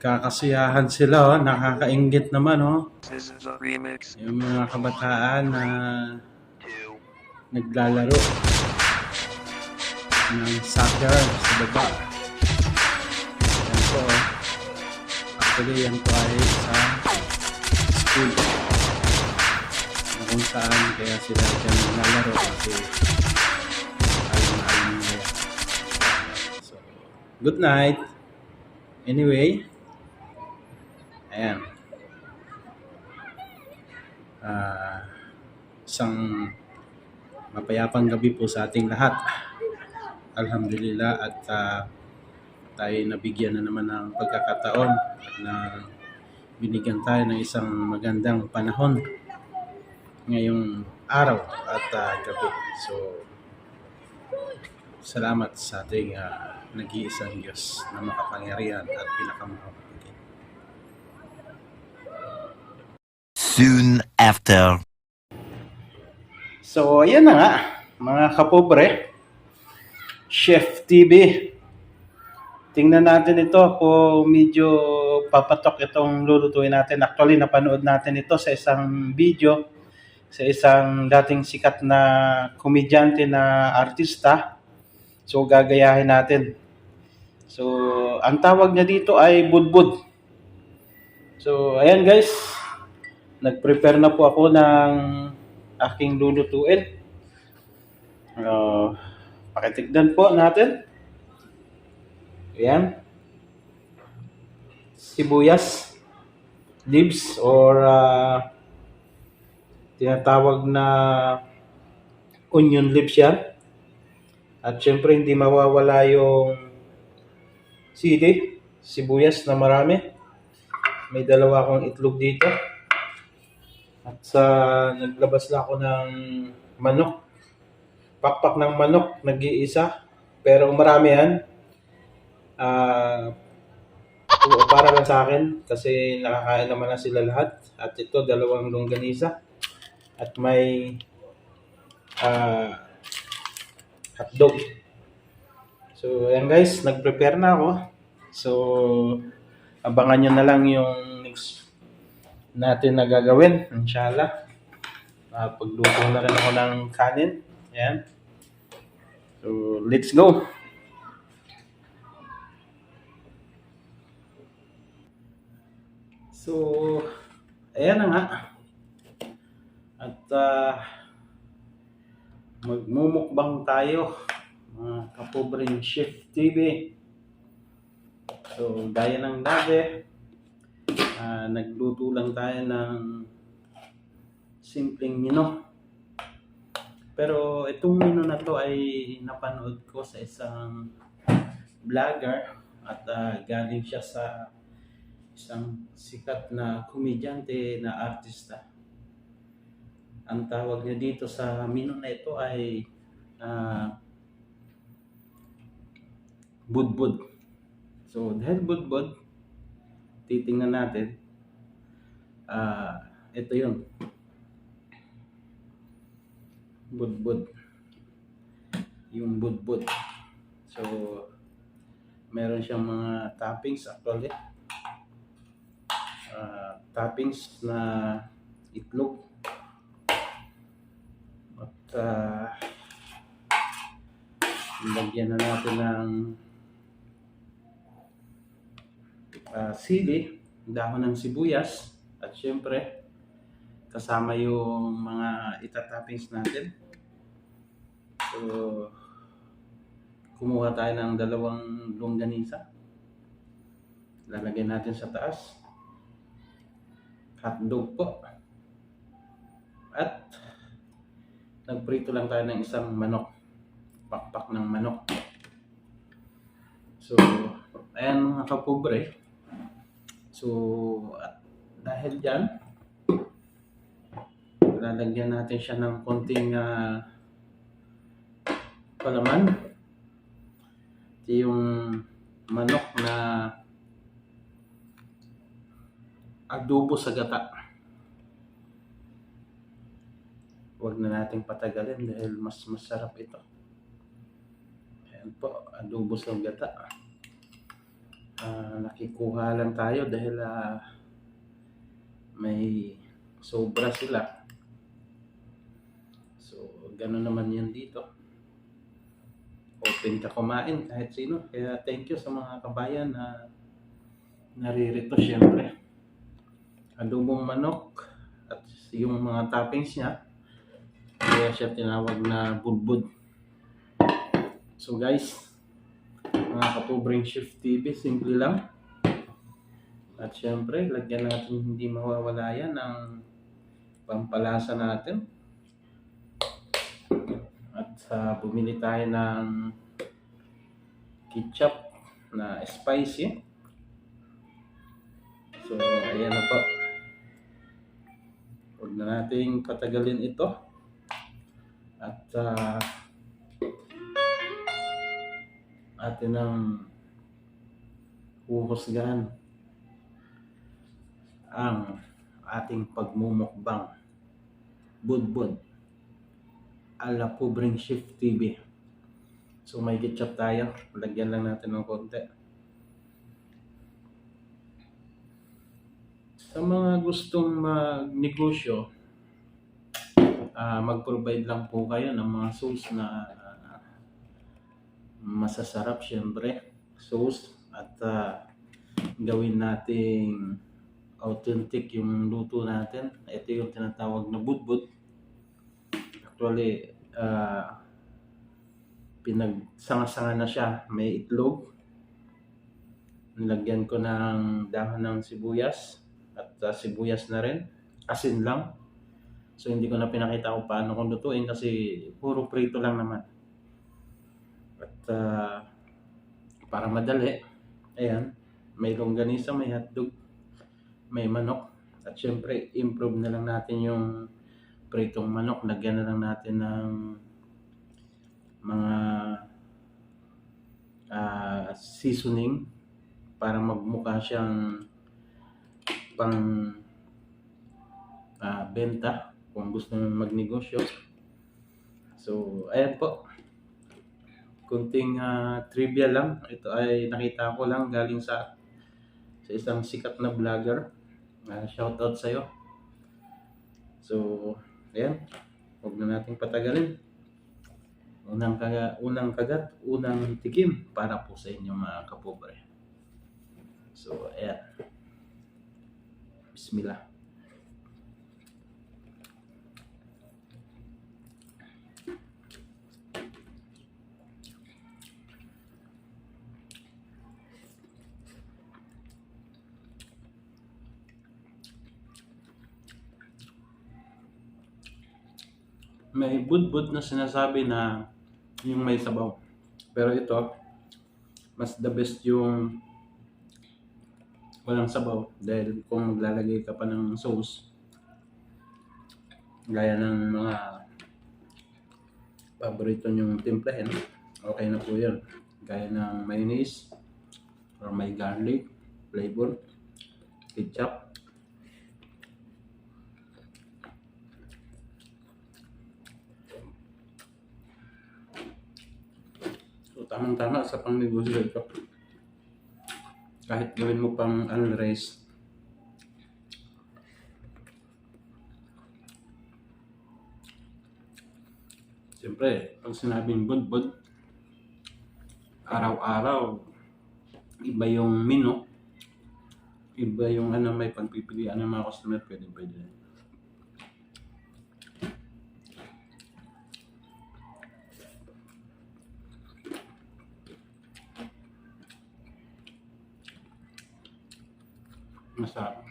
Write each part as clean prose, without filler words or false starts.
Nagkakasiyahan sila, oh. Nakakainggit naman, oh. This is a remix. Yung mga kabataan na naglalaro ng soccer sa baba. Yan po, oh. Actually, yan po ay sa school na kung saan kaya sila dyan naglalaro kasi alam nila yan. So, good night. Anyway, ayan. Isang mapayapang gabi po sa ating lahat. Alhamdulillah at tayo nabigyan na naman ng pagkakataon na binigyan tayo ng isang magandang panahon ngayong araw at gabi. So, salamat sa ating nag-iisang Diyos na makapangyarihan at pinakamahal. Soon after. So, ayan na nga, mga kapobre. Chef TV. Tingnan natin ito kung medyo papatok itong lulutuin natin. Actually, napanood natin ito sa isang video sa isang dating sikat na komedyante na artista. So, gagayahin natin. So, ang tawag niya dito ay budbud. So, ayan guys. Nag-prepare na po ako ng aking lulutuin. Pakitignan po natin. Ayan. Sibuyas leaves or tinatawag na onion leaves yan. At syempre hindi mawawala yung sibuyas na marami. May dalawa akong itlog dito. At naglabas na ako ng manok. Pakpak ng manok, nag-iisa. Pero marami yan. Para lang sa akin kasi nakakain naman na sila lahat. At ito, 2 longganisa. At may hotdog. So, ayan guys, nag-prepare na ako. So, abangan nyo na lang yung next natin na gagawin, inshallah. Pagluto na rin ako ng kanin. Ayan. So, let's go. So, ayan na nga. At magmumukbang tayo, mga kapobreng Chef TV. So, gaya ng dati, nagluto lang tayo ng simpleng menu. Pero itong menu na to ay napanood ko sa isang vlogger at galing siya sa isang sikat na komedyante na artista. Ang tawag niya dito sa menu na ito ay budbud. So dahil budbud, titingnan natin. Ito yun. Budbud. Yung budbud. So, meron siyang mga toppings actually. Toppings na itlog. At lagyan na natin ng sili, dahon ng sibuyas, at syempre kasama yung mga itatoppings natin. So, kumuha tayo ng 2 longganisa. Lalagyan natin sa taas. Hotdog po. At nagprito lang tayo ng isang manok. Pakpak ng manok. So, ayan mga kapobre. So, at dahil dyan, lalagyan natin siya ng konting palaman. Ito yung manok na adobo sa gata. Huwag na nating patagalin dahil mas masarap ito. Ayan po, adobo sa gata. nakikuha lang tayo dahil may sobra sila. So, gano'n naman yan dito. Open ka kumain kahit sino. Kaya thank you sa mga kabayan na naririto syempre. Adobong manok at yung mga toppings niya. Kaya siya tinawag na budbud. So guys, mga kapobreng Chef TV, simple lang. At syempre, lagyan natin hindi mawawala yan ng pampalasa natin. At bumili tayo ng ketchup na spicy. So, ayan na po. Huwag na nating patagalin ito. At atin ang huhusgahan ang ating pagmumukbang. Budbud ala Pobreng Chef TV. So may ketchup tayo. Lagyan lang natin ng konti. Sa mga gustong magnegosyo, mag-provide lang po kayo ng mga sauce na masasarap syempre. Sauce at gawin nating authentic yung luto natin. Ito yung tinatawag na budbud. Actually, pinagsanga-sanga na siya. May itlog. Nilagyan ko ng dahon ng sibuyas at sibuyas na rin. Asin lang. So hindi ko na pinakita kung paano kung lutuin kasi puro prito lang naman. At para madali, ayan, may longganisa, may hotdog, may manok. At syempre, improve na lang natin yung pritong manok. Lagyan na lang natin ng mga seasoning para magmukha siyang pang benta kung gusto mong magnegosyo. So, ayan po. Kunting trivia lang. Ito ay nakita ko lang galing sa isang sikat na vlogger. Shoutout sa'yo. So, ayan. Huwag na nating patagalin. Unang kagat, unang tikim para po sa inyo mga kapobre. So, ayan. Bismillah. May budbud na sinasabi na yung may sabaw. Pero ito, mas the best yung walang sabaw. Dahil kung maglalagay ka pa ng sauce, gaya ng mga paborito nyong timplahin, okay na po yun. Gaya ng mayonnaise or may garlic flavor, ketchup. So tamang-tama sa pangnegosyo ito. Kahit gawin mo pang rice, siyempre, pag sinabing budbud, araw-araw, iba yung menu, iba yung may pagpipilian ng mga customer, pwede. Masarap.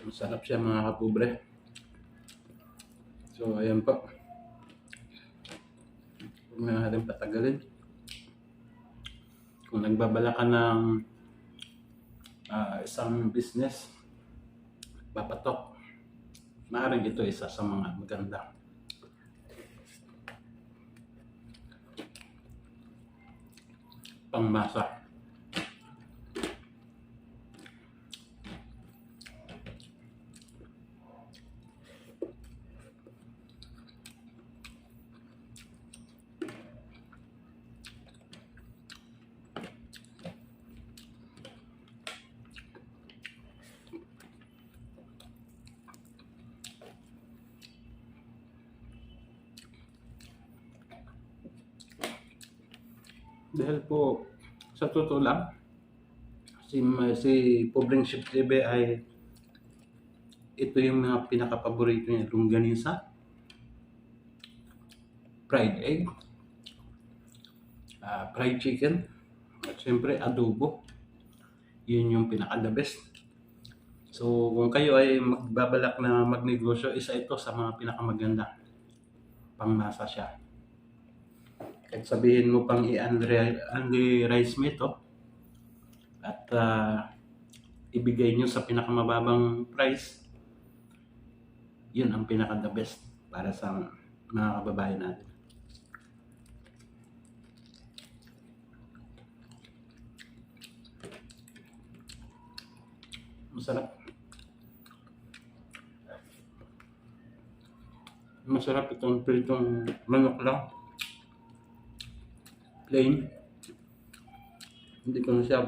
Masarap siya mga kapobre. So ayan po. Huwag na natin patagalin. Kung nagbabala ka ng isang business, papatok, maaaring ito isa sa mga maganda. Pangmasa. Dahil po, sa totoo lang, si Pobreng Chef TV ay ito yung mga pinaka-paborito niya. Longganisa, fried egg, fried chicken, at syempre adobo. Yun yung pinaka-the best. So, kung kayo ay magbabalak na magnegosyo, isa ito sa mga pinakamaganda. Pangmasa siya. Kahit sabihin mo pang i-Andy rice mo ito, at ibigay nyo sa pinakamababang price, yun ang pinaka-the best para sa mga kababayan natin. Masarap. Masarap itong pritong manok lang. Plain. Hindi ko na siya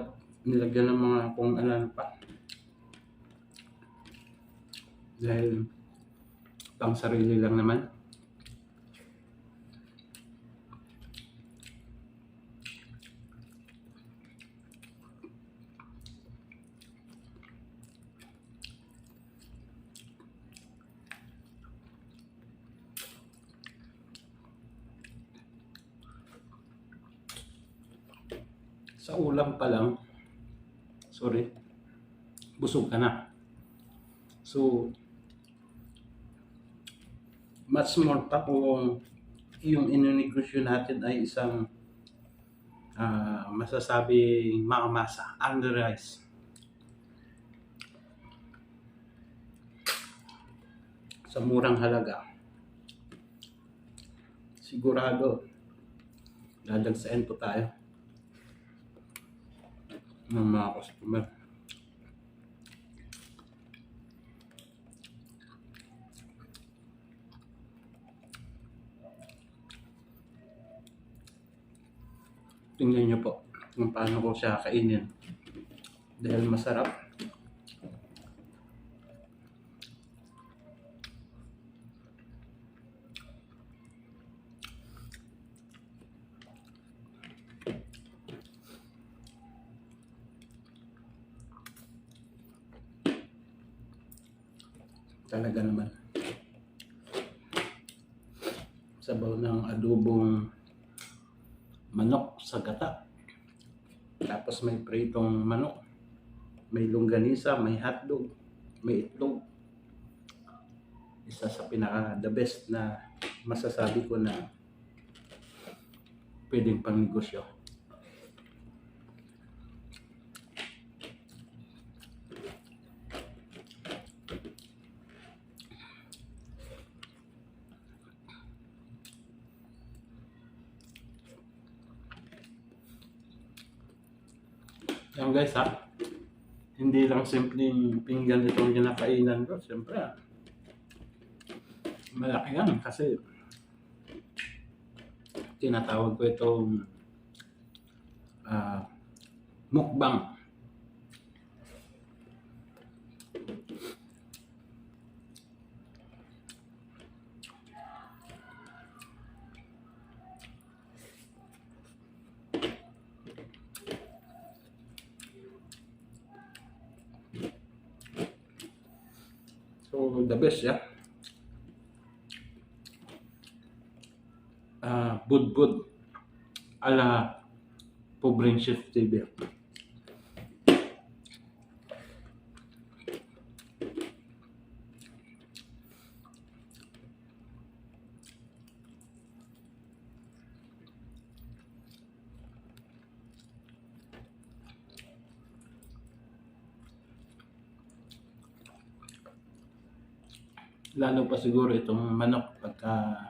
nilagyan ng mga kung ano pa. Dahil pang sarili lang naman. Sa ulam pa lang, busog ka na. So, much more pa kung yung ininegosyo natin ay isang masasabing makamasa, under rice. Sa murang halaga, sigurado, dadagsain po tayo ng mga customer. Tingnan nyo po kung paano ko siya kainin. Dahil masarap. Talaga naman. Sabaw ng adobong manok sa gata. Tapos may pritong manok. May longganisa, may hotdog, may itlog. Isa sa pinaka-the best na masasabi ko na pwedeng pang negosyo. Yan guys ha, hindi lang simpleng pinggan itong ginakainan ko. Siyempre malaki yan kasi tinatawag ko itong mukbang. So the best ya. Budbud ala Pobreng Chef TV. Lalo pa siguro itong manok pagka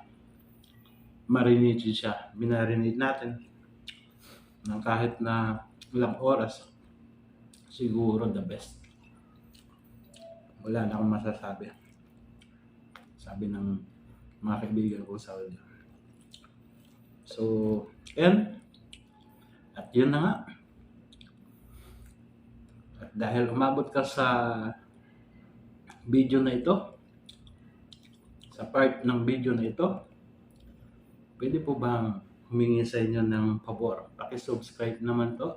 marinate siya. Minarinate natin ng kahit na ilang oras, siguro the best. Wala na akong masasabi. Sabi ng mga kaibigan ko sa audio. So, yan. At yun na nga. At dahil umabot ka sa video na ito, sa part ng video na ito, pwede po bang humingi sa inyo ng pabor. Paki-subscribe naman to.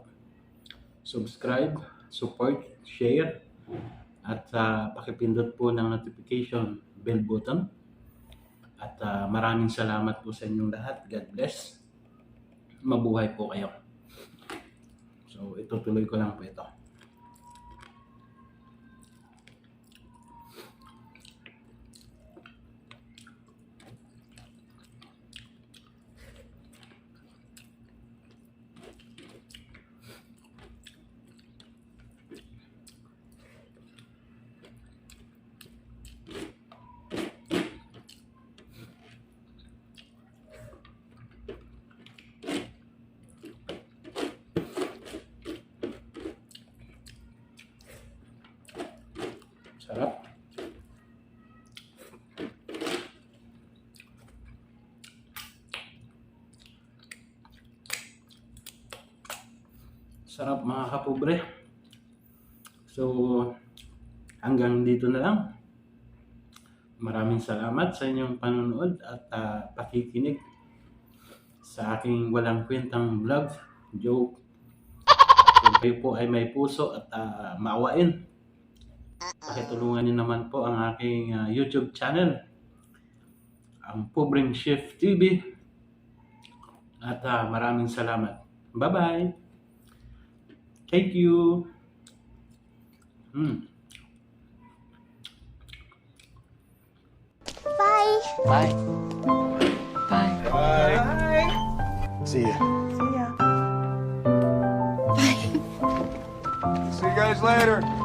Subscribe, support, share, at pakipindot po ng notification bell button. At maraming salamat po sa inyong lahat. God bless. Mabuhay po kayo. So, itutuloy ko lang po ito. Sarap. Sarap mga kapobre. So, hanggang dito na lang. Maraming salamat sa inyong panonood at pakikinig sa aking walang kwentang vlog, joke. Kung kayo po ay may puso at maawain, pakitulungan niyo naman po ang aking YouTube channel, ang Pobreng Chef TV. At maraming salamat. Bye-bye! Thank you! Bye. Bye. Bye. Bye. See ya. See ya. Bye. See you guys later.